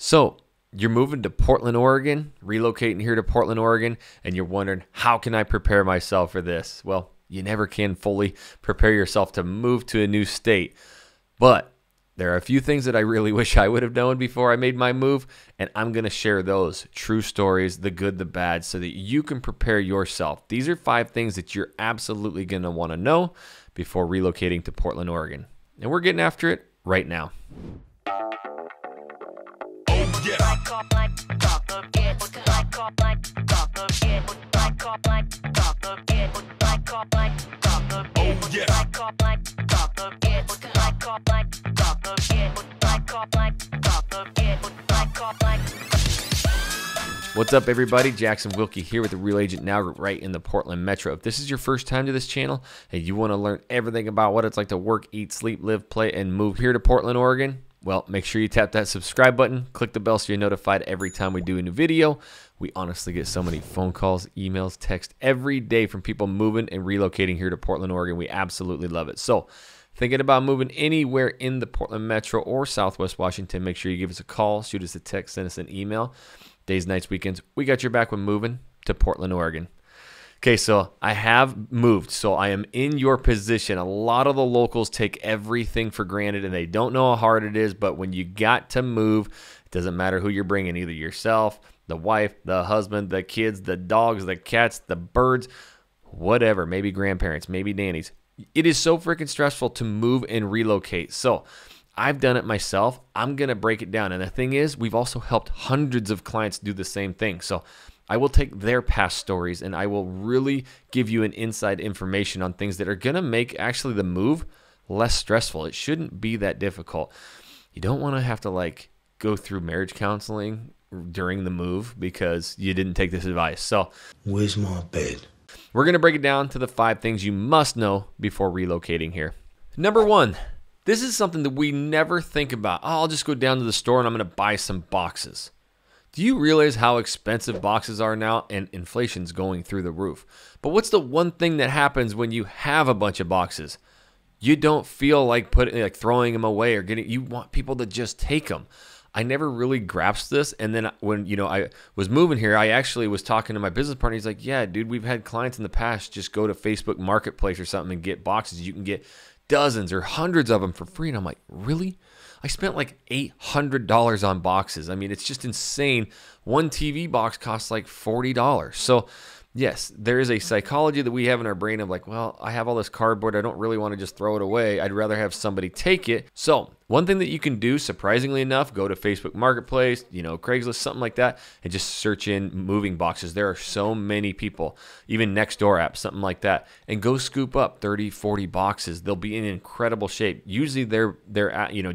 So you're moving to Portland, Oregon, relocating here to Portland, Oregon, and you're wondering, how can I prepare myself for this? Well, you never can fully prepare yourself to move to a new state. But there are a few things that I really wish I would have known before I made my move, and I'm going to share those true stories, the good, the bad, so that you can prepare yourself. These are 5 things that you're absolutely going to want to know before relocating to Portland, Oregon. And we're getting after it right now. What's up, everybody? Jackson Wilkey here with the Real Agent Now right in the Portland Metro. If this is your first time to this channel and you want to learn everything about what it's like to work, eat, sleep, live, play, and move here to Portland, Oregon, well, make sure you tap that subscribe button, click the bell so you're notified every time we do a new video. We honestly get so many phone calls, emails, texts every day from people moving and relocating here to Portland, Oregon. We absolutely love it. So, thinking about moving anywhere in the Portland Metro or Southwest Washington, make sure you give us a call, shoot us a text, send us an email. Days, nights, weekends, we got your back when moving to Portland, Oregon. Okay, so I have moved, so I am in your position. A lot of the locals take everything for granted, and they don't know how hard it is, but when you got to move, it doesn't matter who you're bringing, either yourself, the wife, the husband, the kids, the dogs, the cats, the birds, whatever, maybe grandparents, maybe nannies. It is so freaking stressful to move and relocate. So I've done it myself. I'm going to break it down. And the thing is, we've also helped hundreds of clients do the same thing. So I will take their past stories and I will really give you an inside information on things that are going to make actually the move less stressful. It shouldn't be that difficult. You don't want to have to go through marriage counseling during the move because you didn't take this advice. So where's my bed? We're going to break it down to the 5 things you must know before relocating here. Number 1. This is something that we never think about. Oh, I'll just go down to the store and I'm going to buy some boxes. Do you realize how expensive boxes are now? And inflation's going through the roof. But what's the one thing that happens when you have a bunch of boxes? You don't feel like throwing them away or you want people to just take them. I never really grasped this. And then when I was moving here, I actually was talking to my business partner. He's like, yeah, dude, we've had clients in the past just go to Facebook Marketplace or something and get boxes. You can get dozens or hundreds of them for free. And I'm like, really? I spent like $800 on boxes. I mean, it's just insane. One TV box costs like $40. So yes, there is a psychology that we have in our brain of like, well, I have all this cardboard. I don't really want to just throw it away. I'd rather have somebody take it. So one thing that you can do, surprisingly enough, go to Facebook Marketplace, Craigslist, something like that, and just search in moving boxes. There are so many people, even Nextdoor app, something like that, and go scoop up 30, 40 boxes. They'll be in incredible shape. Usually they're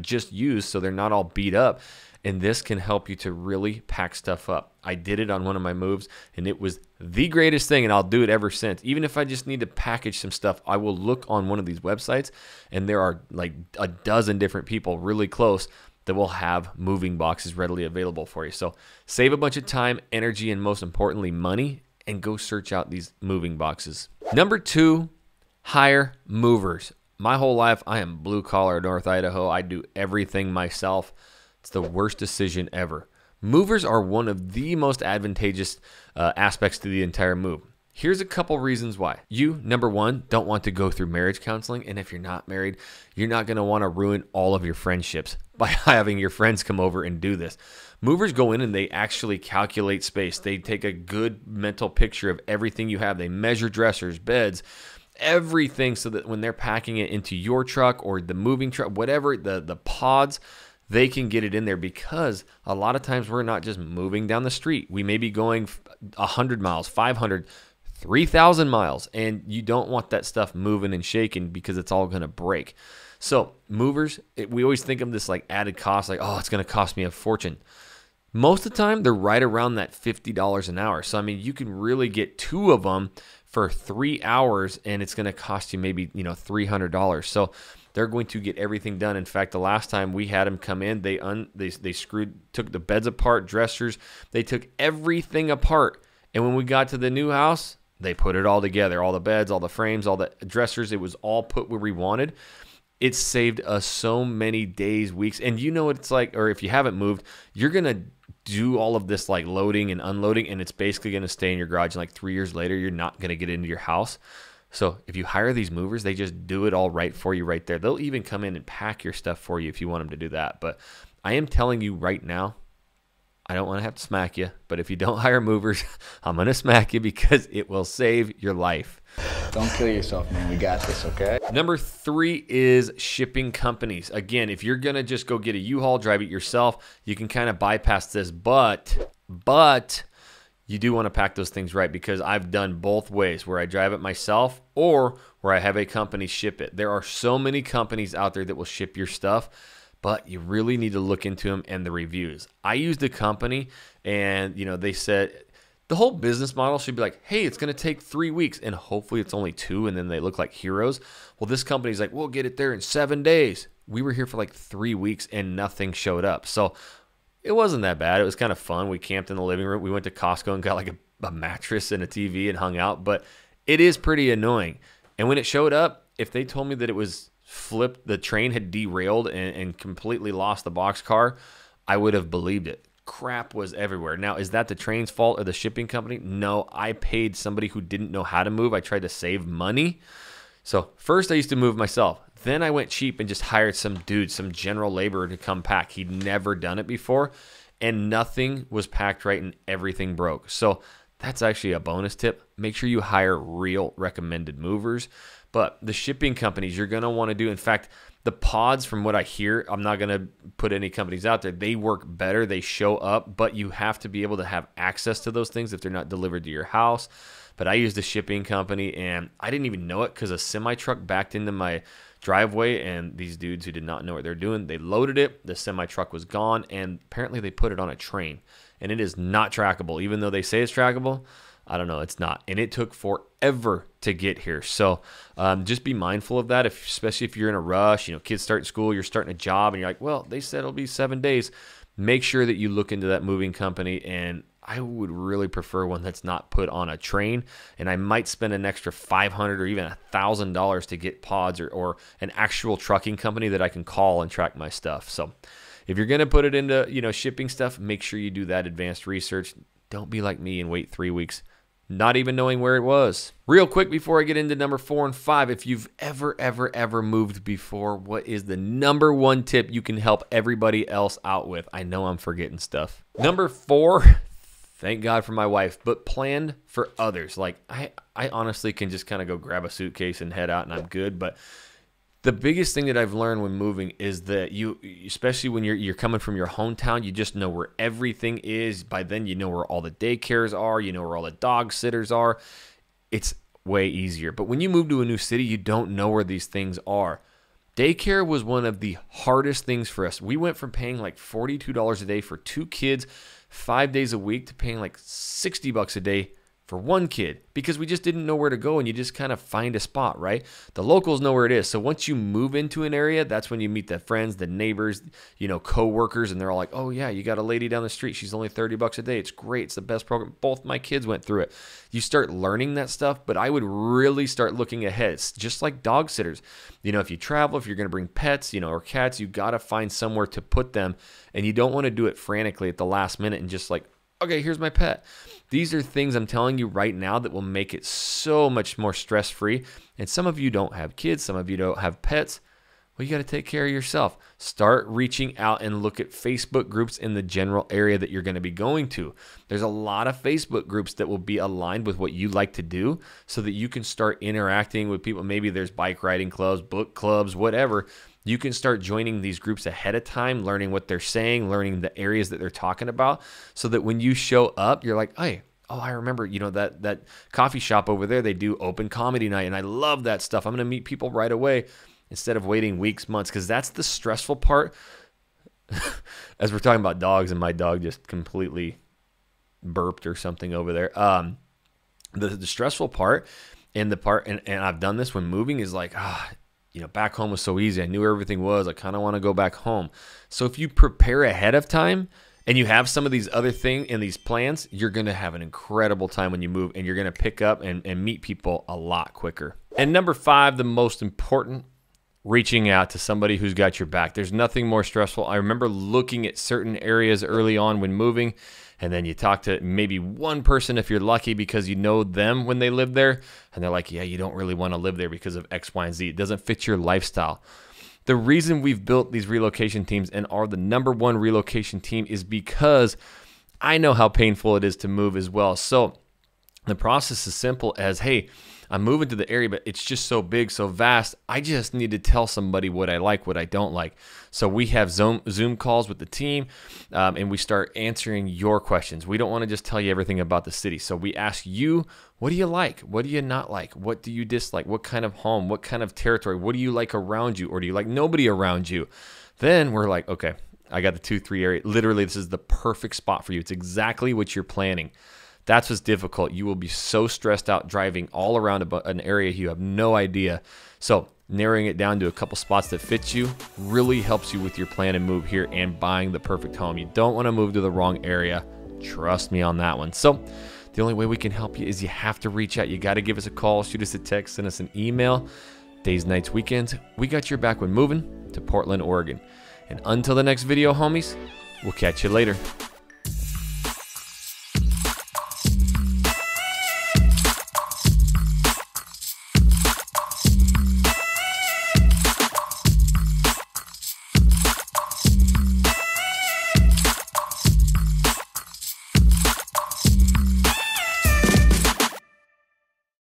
just used, so they're not all beat up. And this can help you to really pack stuff up. I did it on one of my moves, and it was the greatest thing, and I'll do it ever since. Even if I just need to package some stuff, I will look on one of these websites, and there are like a dozen different people really close that will have moving boxes readily available for you. So save a bunch of time, energy, and most importantly, money, and go search out these moving boxes. Number 2, hire movers. My whole life, I am blue collar North Idaho. I do everything myself. It's the worst decision ever. Movers are one of the most advantageous aspects to the entire move. Here's a couple reasons why. You, number 1, don't want to go through marriage counseling. And if you're not married, you're not going to want to ruin all of your friendships by having your friends come over and do this. Movers go in and they actually calculate space. They take a good mental picture of everything you have. They measure dressers, beds, everything, so that when they're packing it into your truck or the moving truck, whatever, the pods, they can get it in there, because a lot of times we're not just moving down the street. We may be going 100 miles, 500, 3,000 miles, and you don't want that stuff moving and shaking because it's all going to break. So movers, we always think of this like added cost, like, oh, it's going to cost me a fortune. Most of the time, they're right around that $50 an hour. So, I mean, you can really get 2 of them for 3 hours, and it's going to cost you maybe, $300. So they're going to get everything done. In fact, the last time we had them come in, they took the beds apart, dressers. They took everything apart. And when we got to the new house, they put it all together, all the beds, all the frames, all the dressers. It was all put where we wanted. It's saved us so many days, weeks. And you know what it's like, or if you haven't moved, you're going to do all of this like loading and unloading, and it's basically going to stay in your garage. And like 3 years later, you're not going to get into your house. So if you hire these movers, they just do it all right for you right there. They'll even come in and pack your stuff for you if you want them to do that. But I am telling you right now, I don't want to have to smack you, but if you don't hire movers, I'm going to smack you because it will save your life. Don't kill yourself, man. We got this, okay? Number 3 is shipping companies. Again, if you're going to just go get a U-Haul, drive it yourself, you can kind of bypass this, but you do want to pack those things right, because I've done both ways, where I drive it myself or where I have a company ship it. There are so many companies out there that will ship your stuff, but you really need to look into them and the reviews. I used a company, and they said the whole business model should be like, hey, it's going to take 3 weeks, and hopefully it's only 2, and then they look like heroes. Well, this company's like, we'll get it there in 7 days. We were here for like 3 weeks and nothing showed up. So it wasn't that bad. It was kind of fun. We camped in the living room. We went to Costco and got like a mattress and a TV and hung out, but it is pretty annoying. And when it showed up, if they told me that it was flipped, the train had derailed and completely lost the boxcar, I would have believed it. Crap was everywhere. Now, is that the train's fault or the shipping company? No, I paid somebody who didn't know how to move. I tried to save money. So first I used to move myself. Then I went cheap and just hired some dude, some general laborer to come pack. He'd never done it before, and nothing was packed right and everything broke. So that's actually a bonus tip. Make sure you hire real recommended movers. But the shipping companies you're going to want to do, in fact, the pods, from what I hear, I'm not going to put any companies out there, they work better, they show up, but you have to be able to have access to those things if they're not delivered to your house. But I used a shipping company, and I didn't even know it because a semi-truck backed into my driveway, and these dudes who did not know what they're doing, they loaded it, the semi-truck was gone, and apparently they put it on a train, and it is not trackable. Even though they say it's trackable, I don't know, it's not. And it took forever to get here. So just be mindful of that, especially if you're in a rush, kids start school, you're starting a job, and you're like, well, they said it'll be 7 days. Make sure that you look into that moving company, and I would really prefer one that's not put on a train, and I might spend an extra $500 or even $1,000 to get pods or an actual trucking company that I can call and track my stuff. So if you're going to put it into shipping stuff, make sure you do that advanced research. Don't be like me and wait 3 weeks not even knowing where it was. Real quick before I get into number 4 and 5, if you've ever moved before, what is the number 1 tip you can help everybody else out with? I know I'm forgetting stuff. Number 4, thank God for my wife, but plan for others. Like I honestly can just kind of go grab a suitcase and head out and I'm good. But the biggest thing that I've learned when moving is that you, especially when you're coming from your hometown, you just know where everything is. By then, you know where all the daycares are, you know where all the dog sitters are. It's way easier. But when you move to a new city, you don't know where these things are. Daycare was one of the hardest things for us. We went from paying like $42 a day for 2 kids, 5 days a week, to paying like $60 a day for 1 kid, because we just didn't know where to go, and you just kind of find a spot, right? The locals know where it is. So once you move into an area, that's when you meet the friends, the neighbors, co-workers, and they're all like, oh yeah, you got a lady down the street. She's only $30 a day. It's great. It's the best program. Both my kids went through it. You start learning that stuff, but I would really start looking ahead. It's just like dog sitters. If you travel, if you're going to bring pets, or cats, you got to find somewhere to put them, and you don't want to do it frantically at the last minute and just like, okay, here's my pet. These are things I'm telling you right now that will make it so much more stress-free. And some of you don't have kids. Some of you don't have pets. Well, you got to take care of yourself. Start reaching out and look at Facebook groups in the general area that you're going to be going to. There's a lot of Facebook groups that will be aligned with what you like to do so that you can start interacting with people. Maybe there's bike riding clubs, book clubs, whatever. You can start joining these groups ahead of time, learning what they're saying, learning the areas that they're talking about, so that when you show up, you're like, hey, I remember, that coffee shop over there, they do open comedy night, and I love that stuff. I'm going to meet people right away instead of waiting weeks, months, because that's the stressful part. As we're talking about dogs, and my dog just completely burped or something over there. The stressful part, and I've done this when moving, is like, back home was so easy. I knew where everything was. I kind of want to go back home. So if you prepare ahead of time and you have some of these other things and these plans, you're going to have an incredible time when you move, and you're going to pick up and meet people a lot quicker. And number 5, the most important, reaching out to somebody who's got your back. There's nothing more stressful. I remember looking at certain areas early on when moving, and then you talk to maybe one person if you're lucky because you know them when they live there, and they're like, yeah, you don't really want to live there because of X, Y, and Z. It doesn't fit your lifestyle. The reason we've built these relocation teams and are the #1 relocation team is because I know how painful it is to move as well. So the process is simple as, hey, I'm moving to the area, but it's just so big, so vast. I just need to tell somebody what I like, what I don't like. So we have Zoom calls with the team, and we start answering your questions. We don't want to just tell you everything about the city. So we ask you, what do you like? What do you not like? What do you dislike? What kind of home? What kind of territory? What do you like around you? Or do you like nobody around you? Then we're like, okay, I got the 2-3 area. Literally, this is the perfect spot for you. It's exactly what you're planning. That's what's difficult. You will be so stressed out driving all around an area you have no idea. So narrowing it down to a couple spots that fit you really helps you with your plan and move here and buying the perfect home. You don't want to move to the wrong area. Trust me on that one. So the only way we can help you is you have to reach out. You got to give us a call, shoot us a text, send us an email. Days, nights, weekends, we got your back when moving to Portland, Oregon. And until the next video, homies, we'll catch you later.